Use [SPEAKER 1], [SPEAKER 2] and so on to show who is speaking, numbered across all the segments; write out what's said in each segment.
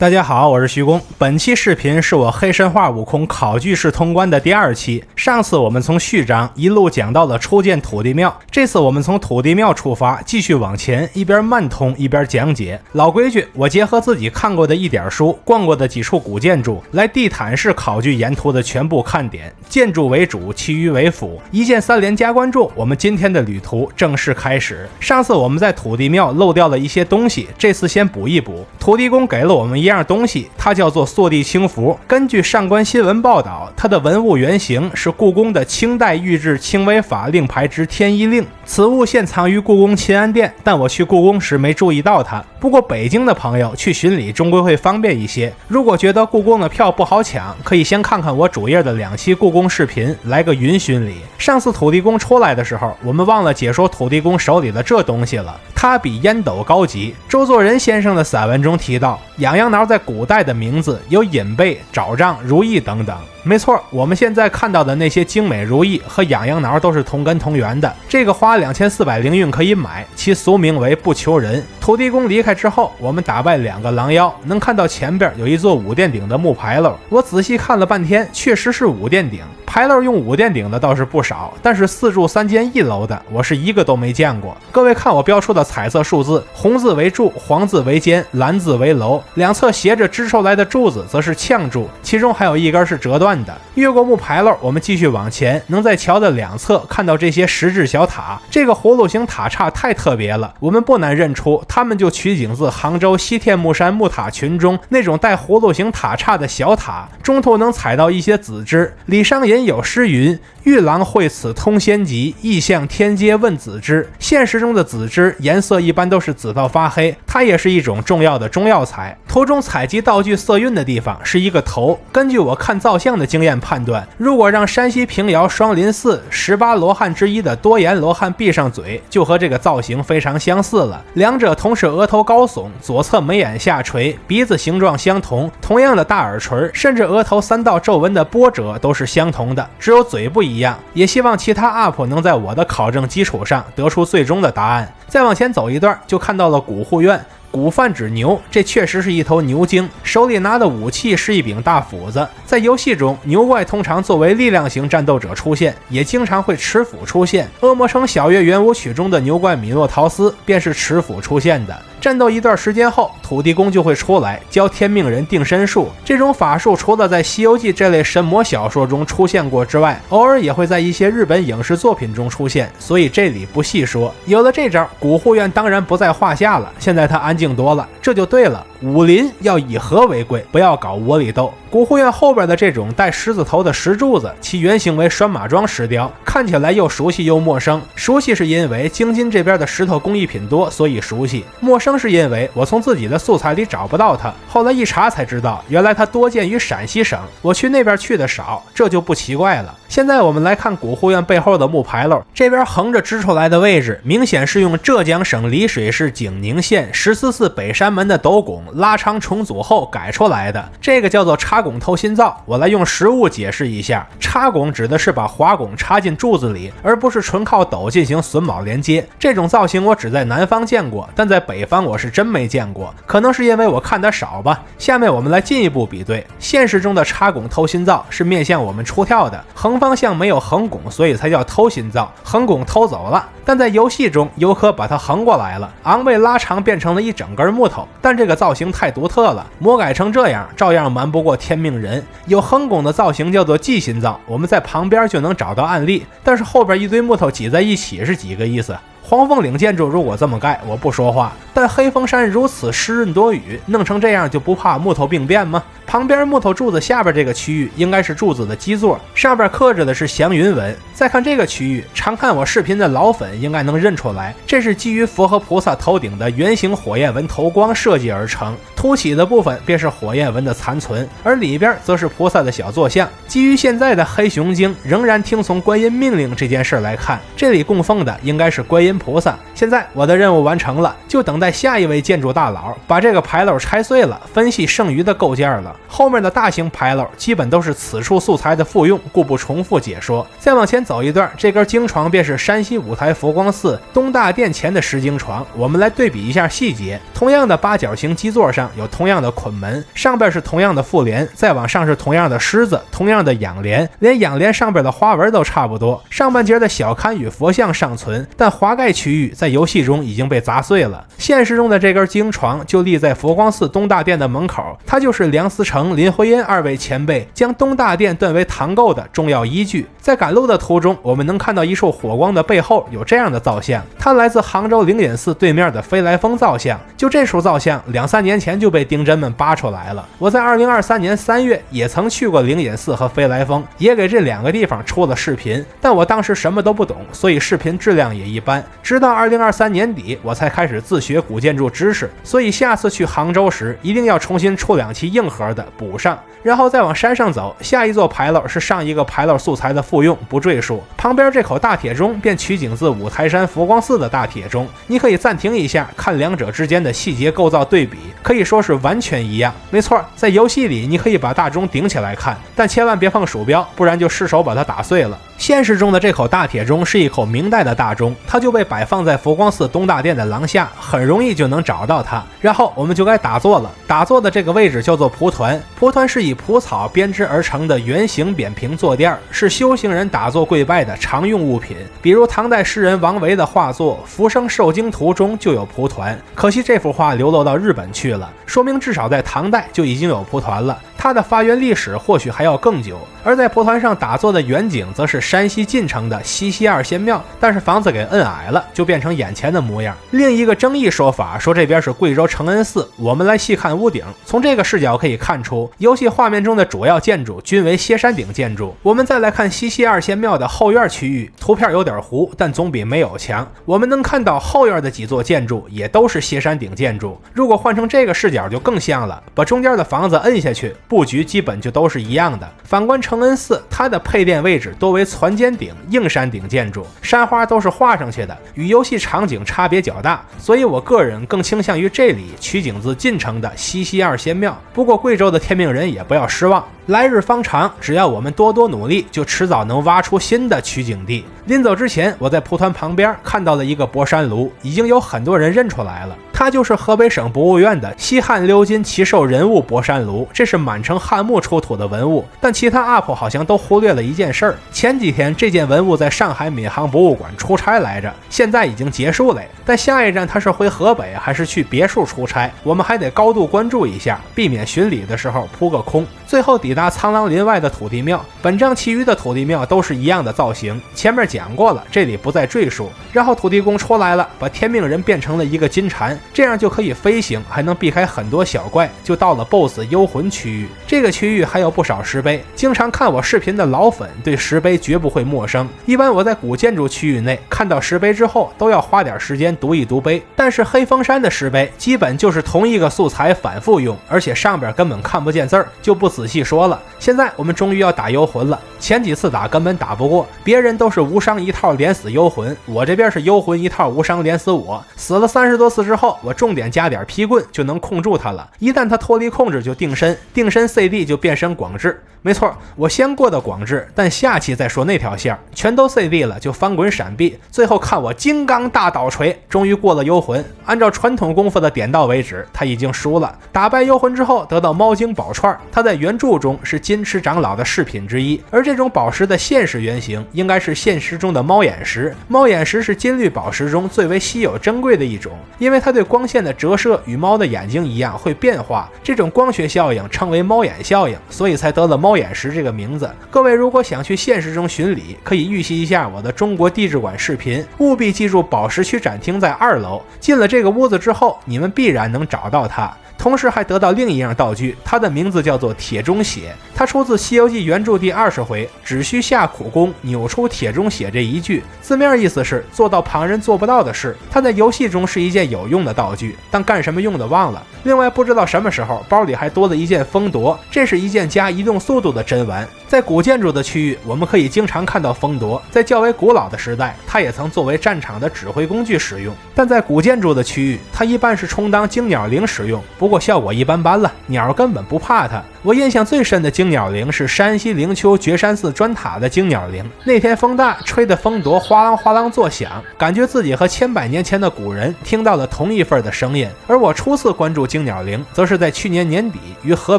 [SPEAKER 1] 大家好，我是徐工。本期视频是我黑神话悟空考据式通关的第2期。上次我们从序章一路讲到了初见土地庙，这次我们从土地庙出发，继续往前，一边慢通一边讲解。老规矩，我结合自己看过的一点书，逛过的几处古建筑，来地毯式考据沿途的全部看点，建筑为主，其余为辅。一键3连加关注，我们今天的旅途正式开始。上次我们在土地庙漏掉了一些东西，这次先补一补。土地公给了我们一样东西，它叫做坐地青符。根据上官新闻报道，它的文物原型是故宫的清代御制轻微法令牌之天一令，此物现藏于故宫勤安殿，但我去故宫时没注意到它。不过北京的朋友去巡礼终归会方便一些，如果觉得故宫的票不好抢，可以先看看我主页的2期故宫视频，来个云巡礼。上次土地公出来的时候，我们忘了解说土地公手里的这东西了，它比烟斗高级。周作人先生的散文中提到，痒痒挠在古代的名字有隐贝、爪杖、如意等等。没错，我们现在看到的那些精美如意和痒痒挠都是同根同源的。这个花2400灵运可以买，其俗名为不求人。土地公离开之后，我们打败2个狼妖，能看到前边有一座5殿顶的木牌楼。我仔细看了半天，确实是5殿顶。牌楼用5殿顶的倒是不少，但是4柱3间1楼的，我是一个都没见过。各位看我标出的彩色数字，红字为柱，黄字为间，蓝字为楼，两侧斜着支出来的柱子则是呛柱，其中还有一根是折断的。越过木牌楼，我们继续往前，能在桥的2侧看到这些石质小塔。这个葫芦形塔刹太特别了，我们不难认出，它们就取景自杭州西天目山木塔群中那种带葫芦形塔刹的小塔，中途能采到一些子枝。李商隐有诗云：玉郎会此通仙籍，意向天阶问子枝。现实中的子枝颜色一般都是紫到发黑，它也是一种重要的中药材。图中采集道具色韵的地方是一个头，根据我看造像的经验判断，如果让山西平遥双林寺18罗汉之一的多言罗汉闭上嘴，就和这个造型非常相似了。两者同是额头高耸，左侧眉眼下垂，鼻子形状相同，同样的大耳垂，甚至额头3道皱纹的波折都是相同的，只有嘴不一样。也希望其他 UP 能在我的考证基础上得出最终的答案。再往前走一段，就看到了古护院。古泛指牛，这确实是一头牛精，手里拿的武器是一柄大斧子。在游戏中，牛怪通常作为力量型战斗者出现，也经常会持斧出现。恶魔城小月圆舞曲中的牛怪米诺陶斯便是持斧出现的。战斗一段时间后，土地公就会出来教天命人定身术。这种法术除了在《西游记》这类神魔小说中出现过之外，偶尔也会在一些日本影视作品中出现，所以这里不细说。有了这招，古护院当然不在话下了。现在他安静多了，这就对了。武林要以和为贵，不要搞窝里斗。古护院后边的这种带狮子头的石柱子，其原型为拴马桩石雕，看起来又熟悉又陌生。熟悉是因为京津这边的石头工艺品多，所以熟悉；陌生是因为我从自己的素材里找不到它，后来一查才知道，原来它多见于陕西省，我去那边去的少，这就不奇怪了。现在我们来看古护院背后的木牌楼，这边横着支出来的位置，明显是用浙江省丽水市景宁县14寺北山门的斗拱拉长重组后改出来的，这个叫做插拱透心造。我来用实物解释一下，插拱指的是把滑拱插进柱子里，而不是纯靠斗进行榫卯连接。这种造型我只在南方见过，但在北方我是真没见过，可能是因为我看得少吧。下面我们来进一步比对，现实中的插拱透心造是面向我们出跳的，横方向没有横拱，所以才叫偷心造，横拱偷走了。但在游戏中，游客把它横过来了，昂被拉长变成了一整根木头，但这个造型太独特了，魔改成这样照样瞒不过天命人。有横拱的造型叫做记心造，我们在旁边就能找到案例，但是后边一堆木头挤在一起是几个意思？黄凤岭建筑如果这么盖，我不说话，但黑风山如此湿润多雨，弄成这样就不怕木头病变吗？旁边木头柱子下边这个区域应该是柱子的基座，上边刻着的是祥云纹。再看这个区域，常看我视频的老粉应该能认出来，这是基于佛和菩萨头顶的圆形火焰纹头光设计而成，凸起的部分便是火焰纹的残存，而里边则是菩萨的小坐像。基于现在的黑熊精仍然听从观音命令这件事来看，这里供奉的应该是观音菩萨。现在我的任务完成了，就等待下一位建筑大佬把这个牌楼拆碎了，分析剩余的构件了。后面的大型牌楼基本都是此处素材的复用，故不重复解说。再往前走一段，这根经床便是山西五台佛光寺东大殿前的石经床。我们来对比一下细节，同样的八角形基座上有同样的捆门，上边是同样的复联，再往上是同样的狮子，同样的仰莲，连仰莲上边的花纹都差不多。上半截的小龛与佛像尚存，但华盖区域在游戏中已经被砸碎了。现实中的这根经床就立在佛光寺东大殿的门口，它就是梁思成、林徽因二位前辈将东大殿断为堂构的重要依据。在赶路的途中，我们能看到一束火光的背后有这样的造像，它来自杭州灵隐寺对面的飞来峰造像。就这束造像2-3年前就被丁真们扒出来了。我在2023年3月也曾去过灵隐寺和飞来峰，也给这2个地方出了视频，但我当时什么都不懂，所以视频质量也一般。直到2023年底我才开始自学古建筑知识，所以下次去杭州时一定要重新出2期硬核的补上，然后再往山上走。下一座牌楼是上一个牌楼素材的复用，不赘述。旁边这口大铁钟便取景自五台山佛光寺的大铁钟，你可以暂停一下看两者之间的细节构造对比，可以说是完全一样。没错，在游戏里你可以把大钟顶起来看，但千万别碰鼠标，不然就失手把它打碎了。现实中的这口大铁钟是一口明代的大钟，它就被摆放在佛光寺东大殿的廊下，很容易就能找到它。然后我们就该打坐了，打坐的这个位置叫做蒲团，蒲团是以蒲草编织而成的圆形扁平坐垫，是修行人打坐跪拜的常用物品。比如唐代诗人王维的画作《浮生受经图》中就有蒲团，可惜这幅画流落到日本去了，说明至少在唐代就已经有蒲团了，它的发源历史或许还要更久。而在蒲团上打坐的远景则是山西晋城的西溪二仙庙，但是房子给摁矮了，就变成眼前的模样。另一个争议说法说这边是贵州承恩寺，我们来细看屋顶，从这个视角可以看出游戏画面中的主要建筑均为歇山顶建筑。我们再来看西溪二仙庙的后院区域，图片有点糊，但总比没有强。我们能看到后院的几座建筑也都是歇山顶建筑，如果换成这个视角就更像了，把中间的房子摁下去，布局基本就都是一样的。反观承恩寺，它的配殿位置多为攒尖顶硬山顶建筑，山花都是画上去的，与游戏场景差别较大，所以我个人更倾向于这里取景自晋城的西溪二仙庙。不过贵州的天命人也不要失望，来日方长，只要我们多多努力，就迟早能挖出新的取景地。临走之前，我在蒲团旁边看到了一个博山炉，已经有很多人认出来了，它就是河北省博物院的西汉鎏金奇兽人物博山炉，这是满城汉墓出土的文物。但其他 UP 好像都忽略了一件事儿，前几天这件文物在上海闵行博物馆出差来着，现在已经结束了，但下一站它是回河北还是去别墅出差，我们还得高度关注一下，避免巡礼的时候扑个空。最后抵达苍狼林外的土地庙，本章其余的土地庙都是一样的造型，前面讲过了，这里不再赘述。然后土地公出来了，把天命人变成了一个金蝉，这样就可以飞行，还能避开很多小怪，就到了 BOSS 幽魂区域。这个区域还有不少石碑，经常看我视频的老粉对石碑绝不会陌生。一般我在古建筑区域内看到石碑之后，都要花点时间读一读碑，但是黑风山的石碑基本就是同一个素材反复用，而且上边根本看不见字儿，就不仔细说了。现在我们终于要打幽魂了，前几次打根本打不过，别人都是无伤一套连死幽魂，我这边是幽魂一套无伤连死我。死了30多次之后，我重点加点劈棍就能控住他了，一旦他脱离控制就定身，定身 CD 就变身广志。没错，我先过的广志，但下期再说那条线，全都 CD 了就翻滚闪避，最后看我金刚大倒锤，终于过了幽魂。按照传统功夫的点到为止，他已经输了。打败幽魂之后得到猫精宝串，它在原著中是金池长老的饰品之一，而这种宝石的现实原型应该是现实中的猫眼石。猫眼石是金绿宝石中最为稀有珍贵的一种，因为它对光线的折射与猫的眼睛一样会变化，这种光学效应称为猫眼效应，所以才得了猫眼石这个名字。各位如果想去现实中巡礼，可以预习一下我的中国地质馆视频，务必记住宝石区展厅在2楼，进了这个屋子之后，你们必然能找到它。同时还得到另一样道具，它的名字叫做铁中血，它出自《西游记》原著第20回，只需下苦功扭出铁中血这一句，字面意思是做到旁人做不到的事。它在游戏中是一件有用的道具，但干什么用的忘了。另外不知道什么时候包里还多了一件风铎，这是一件加移动速度的真丸。在古建筑的区域，我们可以经常看到风铎，在较为古老的时代，它也曾作为战场的指挥工具使用，但在古建筑的区域，它一般是充当惊鸟铃使用，不过效果一般般了，鸟根本不怕它。我印象最深的惊鸟岭是山西灵丘绝山寺砖塔的惊鸟岭。那天风大，吹得风铎哗啷哗啷作响，感觉自己和千百年前的古人听到了同一份的声音。而我初次关注惊鸟岭，则是在去年年底于河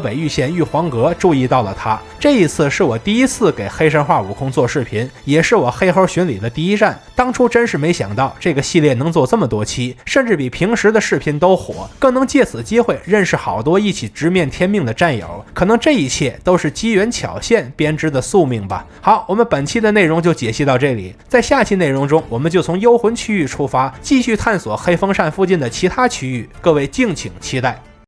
[SPEAKER 1] 北玉县玉皇阁注意到了它。这一次是我第一次给黑神话悟空做视频，也是我黑猴巡礼的第一站。当初真是没想到这个系列能做这么多期，甚至比平时的视频都火，更能借此机会认识好多一起直面天命的战友。可能这一切都是机缘巧现编织的宿命吧。好，我们本期的内容就解析到这里，在下期内容中，我们就从幽魂区域出发，继续探索黑风山附近的其他区域，各位敬请期待。